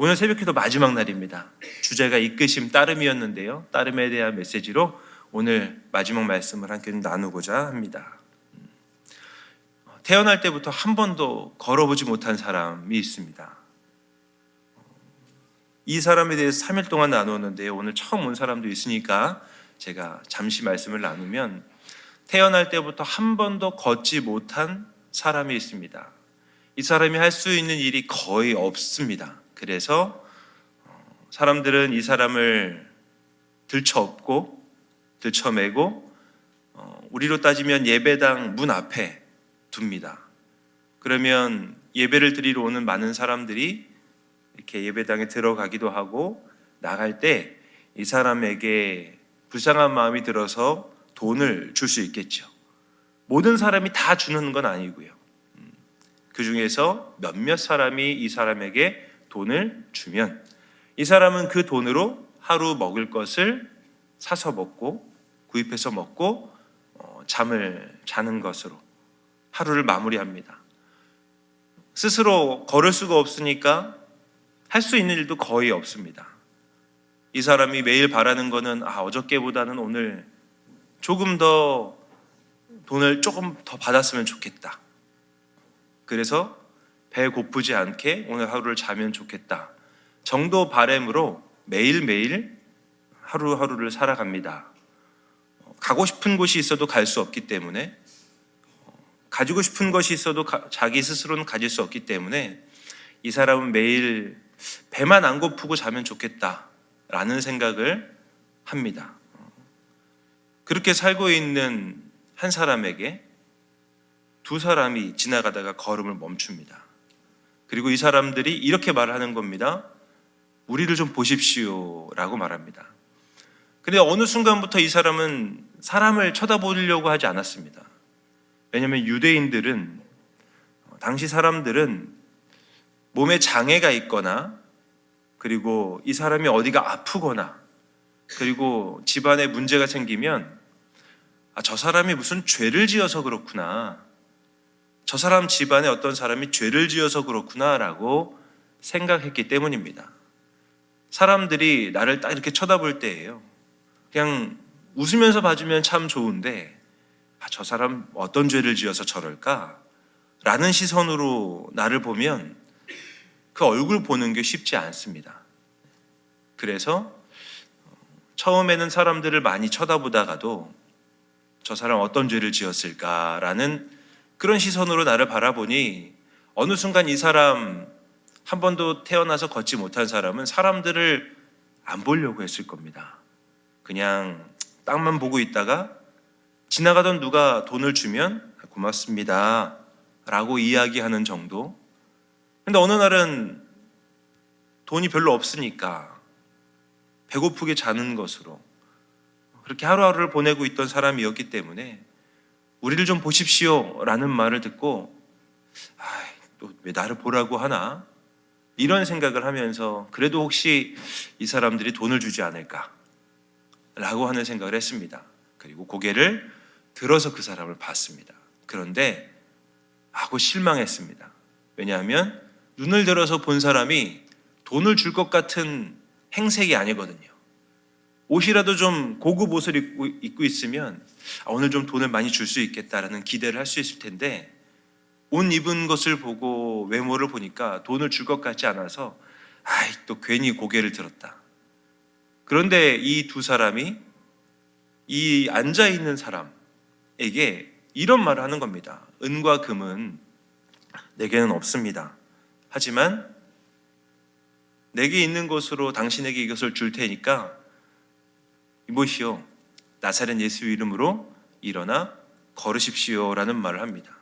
오늘 새벽기도 마지막 날입니다. 주제가 이끄심 따름이었는데요. 따름에 대한 메시지로 오늘 마지막 말씀을 함께 나누고자 합니다. 태어날 때부터 한 번도 걸어보지 못한 사람이 있습니다. 이 사람에 대해서 3일 동안 나누었는데요. 오늘 처음 온 사람도 있으니까 제가 잠시 말씀을 나누면, 태어날 때부터 한 번도 걷지 못한 사람이 있습니다. 이 사람이 할 수 있는 일이 거의 없습니다. 그래서 사람들은 이 사람을 들쳐업고 들쳐매고 우리로 따지면 예배당 문 앞에 둡니다. 그러면 예배를 드리러 오는 많은 사람들이 이렇게 예배당에 들어가기도 하고, 나갈 때 이 사람에게 불쌍한 마음이 들어서 돈을 줄 수 있겠죠. 모든 사람이 다 주는 건 아니고요. 그 중에서 몇몇 사람이 이 사람에게 돈을 주면 이 사람은 그 돈으로 하루 먹을 것을 사서 먹고, 구입해서 먹고 잠을 자는 것으로 하루를 마무리합니다. 스스로 걸을 수가 없으니까 할 수 있는 일도 거의 없습니다. 이 사람이 매일 바라는 거는 어저께보다는 오늘 조금 더 돈을 조금 더 받았으면 좋겠다. 그래서 배 고프지 않게 오늘 하루를 자면 좋겠다 정도 바람으로 매일매일 하루하루를 살아갑니다. 가고 싶은 곳이 있어도 갈 수 없기 때문에, 가지고 싶은 것이 있어도 자기 스스로는 가질 수 없기 때문에 이 사람은 매일 배만 안 고프고 자면 좋겠다라는 생각을 합니다. 그렇게 살고 있는 한 사람에게 두 사람이 지나가다가 걸음을 멈춥니다. 그리고 이 사람들이 이렇게 말하는 겁니다. 우리를 좀 보십시오 라고 말합니다. 근데 어느 순간부터 이 사람은 사람을 쳐다보려고 하지 않았습니다. 왜냐하면 유대인들은, 당시 사람들은 몸에 장애가 있거나, 그리고 이 사람이 어디가 아프거나, 그리고 집안에 문제가 생기면 저 사람이 무슨 죄를 지어서 그렇구나, 저 사람 집안에 어떤 사람이 죄를 지어서 그렇구나 라고 생각했기 때문입니다. 사람들이 나를 딱 이렇게 쳐다볼 때예요. 그냥 웃으면서 봐주면 참 좋은데 저 사람 어떤 죄를 지어서 저럴까? 라는 시선으로 나를 보면 그 얼굴 보는 게 쉽지 않습니다. 그래서 처음에는 사람들을 많이 쳐다보다가도 저 사람 어떤 죄를 지었을까라는 그런 시선으로 나를 바라보니, 어느 순간 이 사람, 한 번도 태어나서 걷지 못한 사람은 사람들을 안 보려고 했을 겁니다. 그냥 땅만 보고 있다가 지나가던 누가 돈을 주면 고맙습니다 라고 이야기하는 정도. 근데 어느 날은 돈이 별로 없으니까 배고프게 자는 것으로 그렇게 하루하루를 보내고 있던 사람이었기 때문에 우리를 좀 보십시오 라는 말을 듣고 또 왜 나를 보라고 하나, 이런 생각을 하면서 그래도 혹시 이 사람들이 돈을 주지 않을까 라고 하는 생각을 했습니다. 그리고 고개를 들어서 그 사람을 봤습니다. 그런데 하고 실망했습니다. 왜냐하면 눈을 들어서 본 사람이 돈을 줄 것 같은 행색이 아니거든요. 옷이라도 좀 고급 옷을 입고 있으면 오늘 좀 돈을 많이 줄 수 있겠다라는 기대를 할 수 있을 텐데, 옷 입은 것을 보고 외모를 보니까 돈을 줄 것 같지 않아서 또 괜히 고개를 들었다. 그런데 이 두 사람이 이 앉아있는 사람에게 이런 말을 하는 겁니다. 은과 금은 내게는 없습니다. 하지만 내게 있는 것으로 당신에게 이것을 줄 테니까 이보시오, 나사렛 예수 이름으로 일어나 걸으십시오 라는 말을 합니다.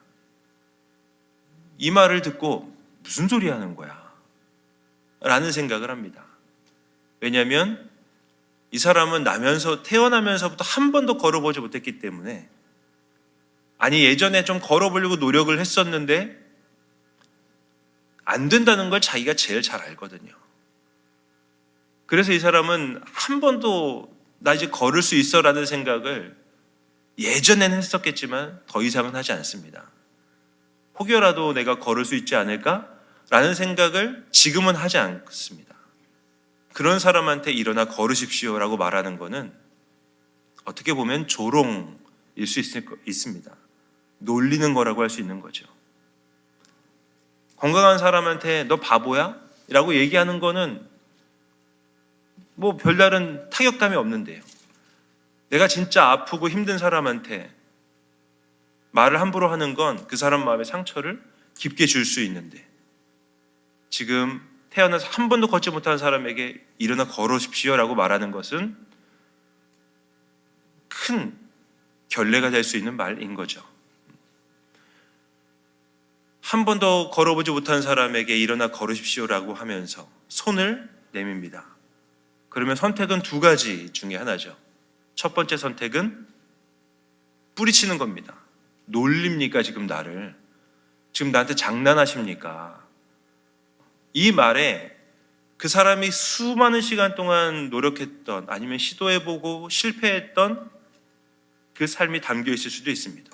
이 말을 듣고 무슨 소리 하는 거야? 라는 생각을 합니다. 왜냐하면 이 사람은 태어나면서부터 한 번도 걸어보지 못했기 때문에, 예전에 좀 걸어보려고 노력을 했었는데 안 된다는 걸 자기가 제일 잘 알거든요. 그래서 이 사람은 한 번도 나 이제 걸을 수 있어 라는 생각을 예전에는 했었겠지만 더 이상은 하지 않습니다. 혹여라도 내가 걸을 수 있지 않을까 라는 생각을 지금은 하지 않습니다. 그런 사람한테 일어나 걸으십시오라고 말하는 것은 어떻게 보면 조롱일 수 있습니다. 놀리는 거라고 할 수 있는 거죠. 건강한 사람한테 너 바보야? 라고 얘기하는 거는 뭐 별다른 타격감이 없는데요. 내가 진짜 아프고 힘든 사람한테 말을 함부로 하는 건 그 사람 마음에 상처를 깊게 줄 수 있는데, 지금 태어나서 한 번도 걷지 못한 사람에게 일어나 걸으십시오라고 말하는 것은 큰 결례가 될 수 있는 말인 거죠. 한 번도 걸어보지 못한 사람에게 일어나 걸으십시오라고 하면서 손을 내밉니다. 그러면 선택은 두 가지 중에 하나죠. 첫 번째 선택은 뿌리치는 겁니다. 놀립니까? 지금 나를? 지금 나한테 장난하십니까? 이 말에 그 사람이 수많은 시간 동안 노력했던, 아니면 시도해보고 실패했던 그 삶이 담겨 있을 수도 있습니다.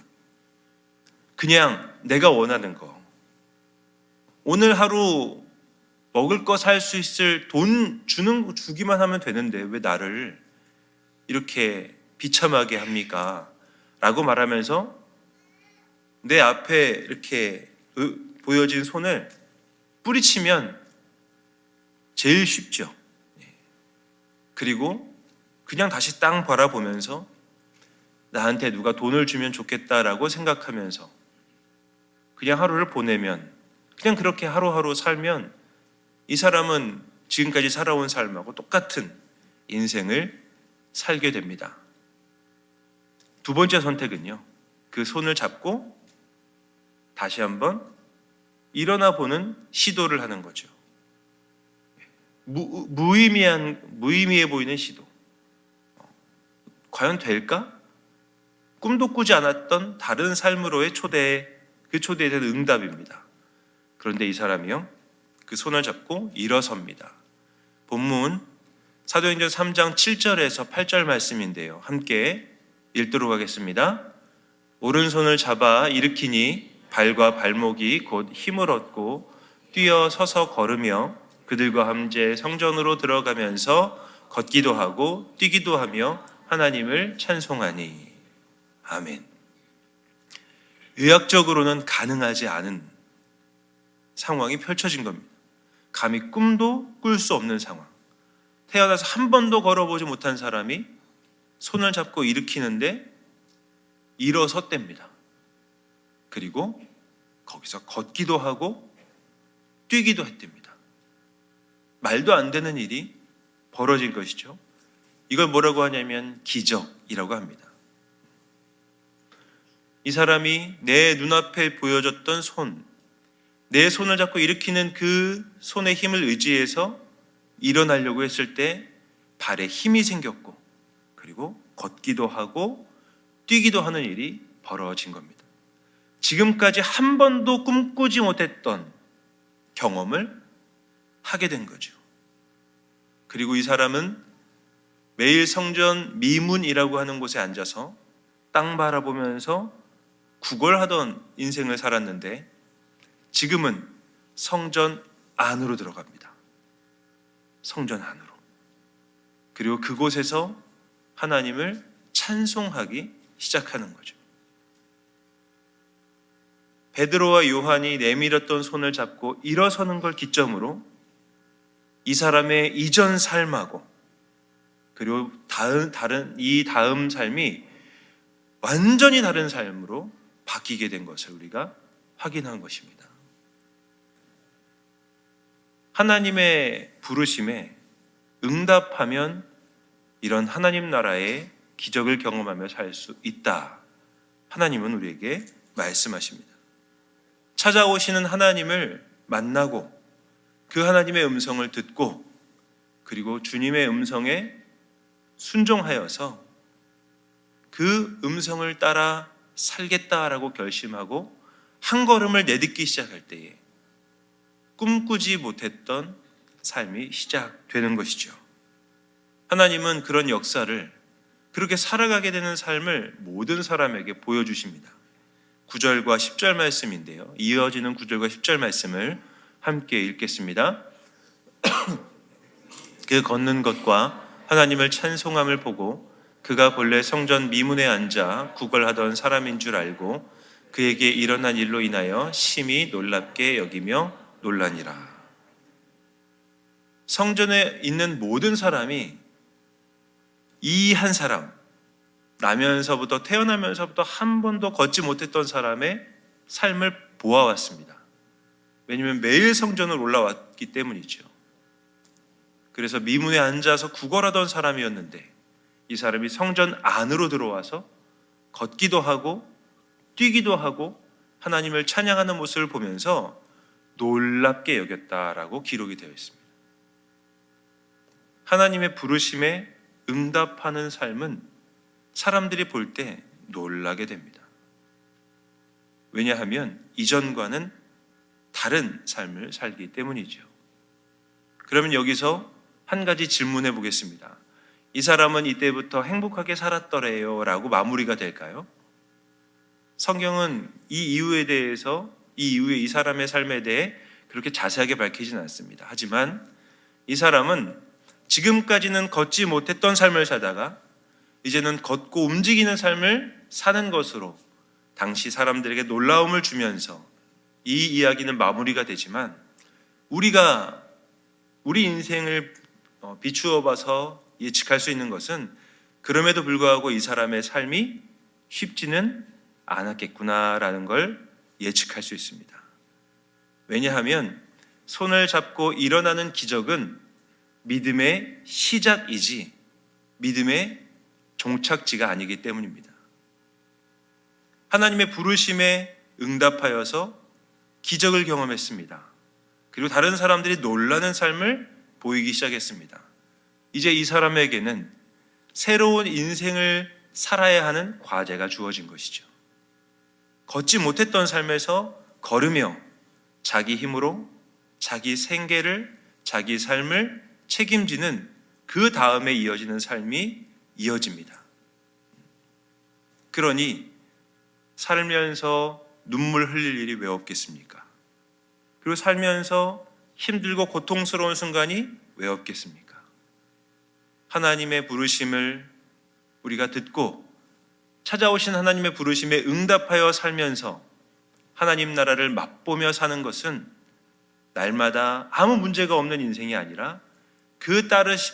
그냥 내가 원하는 거, 오늘 하루 먹을 거 살 수 있을 돈 주기만 하면 되는데 왜 나를 이렇게 비참하게 합니까? 라고 말하면서 내 앞에 이렇게 보여진 손을 뿌리치면 제일 쉽죠. 그리고 그냥 다시 땅 바라보면서 나한테 누가 돈을 주면 좋겠다라고 생각하면서 그냥 하루를 보내면, 그냥 그렇게 하루하루 살면 이 사람은 지금까지 살아온 삶하고 똑같은 인생을 살게 됩니다. 두 번째 선택은요, 그 손을 잡고 다시 한번 일어나 보는 시도를 하는 거죠. 무의미해 보이는 시도. 과연 될까? 꿈도 꾸지 않았던 다른 삶으로의 그 초대에 대한 응답입니다. 그런데 이 사람이요, 그 손을 잡고 일어섭니다. 본문 사도행전 3장 7절에서 8절 말씀인데요, 함께 읽도록 하겠습니다. 오른손을 잡아 일으키니 발과 발목이 곧 힘을 얻고 뛰어 서서 걸으며 그들과 함께 성전으로 들어가면서 걷기도 하고 뛰기도 하며 하나님을 찬송하니. 아멘. 의학적으로는 가능하지 않은 상황이 펼쳐진 겁니다. 감히 꿈도 꿀 수 없는 상황. 태어나서 한 번도 걸어보지 못한 사람이 손을 잡고 일으키는데 일어섰답니다. 그리고 거기서 걷기도 하고 뛰기도 했답니다. 말도 안 되는 일이 벌어진 것이죠. 이걸 뭐라고 하냐면 기적이라고 합니다. 이 사람이 내 눈앞에 보여줬던 내 손을 잡고 일으키는 그 손의 힘을 의지해서 일어나려고 했을 때 발에 힘이 생겼고, 그리고 걷기도 하고 뛰기도 하는 일이 벌어진 겁니다. 지금까지 한 번도 꿈꾸지 못했던 경험을 하게 된 거죠. 그리고 이 사람은 매일 성전 미문이라고 하는 곳에 앉아서 땅 바라보면서 구걸하던 인생을 살았는데 지금은 성전 안으로 들어갑니다. 성전 안으로. 그리고 그곳에서 하나님을 찬송하기 시작하는 거죠. 베드로와 요한이 내밀었던 손을 잡고 일어서는 걸 기점으로 이 사람의 이전 삶하고 그리고 다음 삶이 완전히 다른 삶으로 바뀌게 된 것을 우리가 확인한 것입니다. 하나님의 부르심에 응답하면 이런 하나님 나라의 기적을 경험하며 살 수 있다. 하나님은 우리에게 말씀하십니다. 찾아오시는 하나님을 만나고 그 하나님의 음성을 듣고 그리고 주님의 음성에 순종하여서 그 음성을 따라 살겠다라고 결심하고 한 걸음을 내딛기 시작할 때에 꿈꾸지 못했던 삶이 시작되는 것이죠. 하나님은 그런 역사를, 그렇게 살아가게 되는 삶을 모든 사람에게 보여주십니다. 9절과 10절 말씀인데요, 이어지는 9절과 10절 말씀을 함께 읽겠습니다. 그 걷는 것과 하나님을 찬송함을 보고 그가 본래 성전 미문에 앉아 구걸하던 사람인 줄 알고 그에게 일어난 일로 인하여 심히 놀랍게 여기며 놀라니라. 성전에 있는 모든 사람이 이 한 사람, 태어나면서부터 한 번도 걷지 못했던 사람의 삶을 보아왔습니다. 왜냐하면 매일 성전을 올라왔기 때문이죠. 그래서 미문에 앉아서 구걸하던 사람이었는데 이 사람이 성전 안으로 들어와서 걷기도 하고 뛰기도 하고 하나님을 찬양하는 모습을 보면서 놀랍게 여겼다라고 기록이 되어 있습니다. 하나님의 부르심에 응답하는 삶은 사람들이 볼 때 놀라게 됩니다. 왜냐하면 이전과는 다른 삶을 살기 때문이죠. 그러면 여기서 한 가지 질문해 보겠습니다. 이 사람은 이때부터 행복하게 살았더래요 라고 마무리가 될까요? 성경은 이 이후에 이 사람의 삶에 대해 그렇게 자세하게 밝히지는 않습니다. 하지만 이 사람은 지금까지는 걷지 못했던 삶을 살다가 이제는 걷고 움직이는 삶을 사는 것으로 당시 사람들에게 놀라움을 주면서 이 이야기는 마무리가 되지만 우리가 우리 인생을 비추어 봐서 예측할 수 있는 것은 그럼에도 불구하고 이 사람의 삶이 쉽지는 않았겠구나라는 걸 예측할 수 있습니다. 왜냐하면 손을 잡고 일어나는 기적은 믿음의 시작이지 믿음의 종착지가 아니기 때문입니다. 하나님의 부르심에 응답하여서 기적을 경험했습니다. 그리고 다른 사람들이 놀라는 삶을 보이기 시작했습니다. 이제 이 사람에게는 새로운 인생을 살아야 하는 과제가 주어진 것이죠. 걷지 못했던 삶에서 걸으며 자기 힘으로 자기 생계를, 자기 삶을 책임지는 그 다음에 이어지는 삶이 이어집니다. 그러니 살면서 눈물 흘릴 일이 왜 없겠습니까? 그리고 살면서 힘들고 고통스러운 순간이 왜 없겠습니까? 하나님의 부르심을 우리가 듣고 찾아오신 하나님의 부르심에 응답하여 살면서 하나님 나라를 맛보며 사는 것은 날마다 아무 문제가 없는 인생이 아니라 그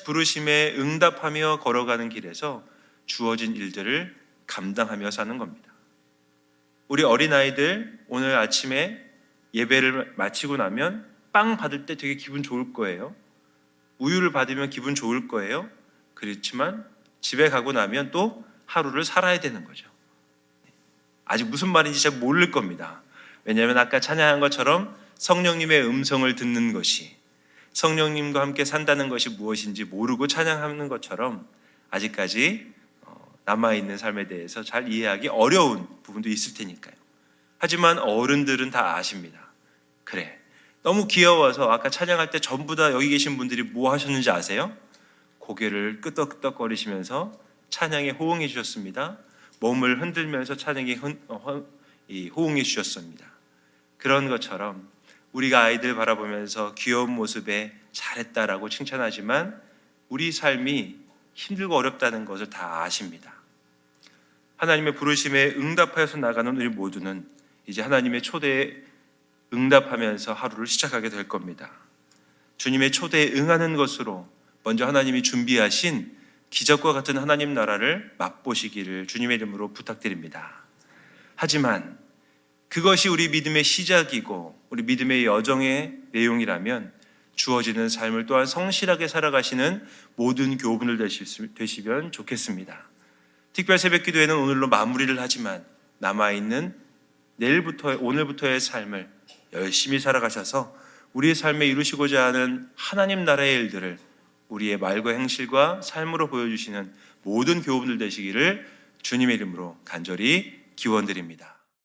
부르심에 응답하며 걸어가는 길에서 주어진 일들을 감당하며 사는 겁니다. 우리 어린아이들 오늘 아침에 예배를 마치고 나면 빵 받을 때 되게 기분 좋을 거예요. 우유를 받으면 기분 좋을 거예요. 그렇지만 집에 가고 나면 또 하루를 살아야 되는 거죠. 아직 무슨 말인지 잘 모를 겁니다. 왜냐하면 아까 찬양한 것처럼 성령님의 음성을 듣는 것이, 성령님과 함께 산다는 것이 무엇인지 모르고 찬양하는 것처럼 아직까지 남아있는 삶에 대해서 잘 이해하기 어려운 부분도 있을 테니까요. 하지만 어른들은 다 아십니다. 그래, 너무 귀여워서 아까 찬양할 때 전부 다 여기 계신 분들이 뭐 하셨는지 아세요? 고개를 끄덕끄덕거리시면서 찬양에 호응해 주셨습니다. 몸을 흔들면서 찬양에 호응해 주셨습니다. 그런 것처럼 우리가 아이들 바라보면서 귀여운 모습에 잘했다라고 칭찬하지만 우리 삶이 힘들고 어렵다는 것을 다 아십니다. 하나님의 부르심에 응답하여서 나가는 우리 모두는 이제 하나님의 초대에 응답하면서 하루를 시작하게 될 겁니다. 주님의 초대에 응하는 것으로 먼저 하나님이 준비하신 기적과 같은 하나님 나라를 맛보시기를 주님의 이름으로 부탁드립니다. 하지만 그것이 우리 믿음의 시작이고 우리 믿음의 여정의 내용이라면 주어지는 삶을 또한 성실하게 살아가시는 모든 교우분들 되시면 좋겠습니다. 특별 새벽 기도회는 오늘로 마무리를 하지만 남아있는 오늘부터의 삶을 열심히 살아가셔서 우리의 삶에 이루시고자 하는 하나님 나라의 일들을 우리의 말과 행실과 삶으로 보여주시는 모든 교우분들 되시기를 주님의 이름으로 간절히 기원드립니다.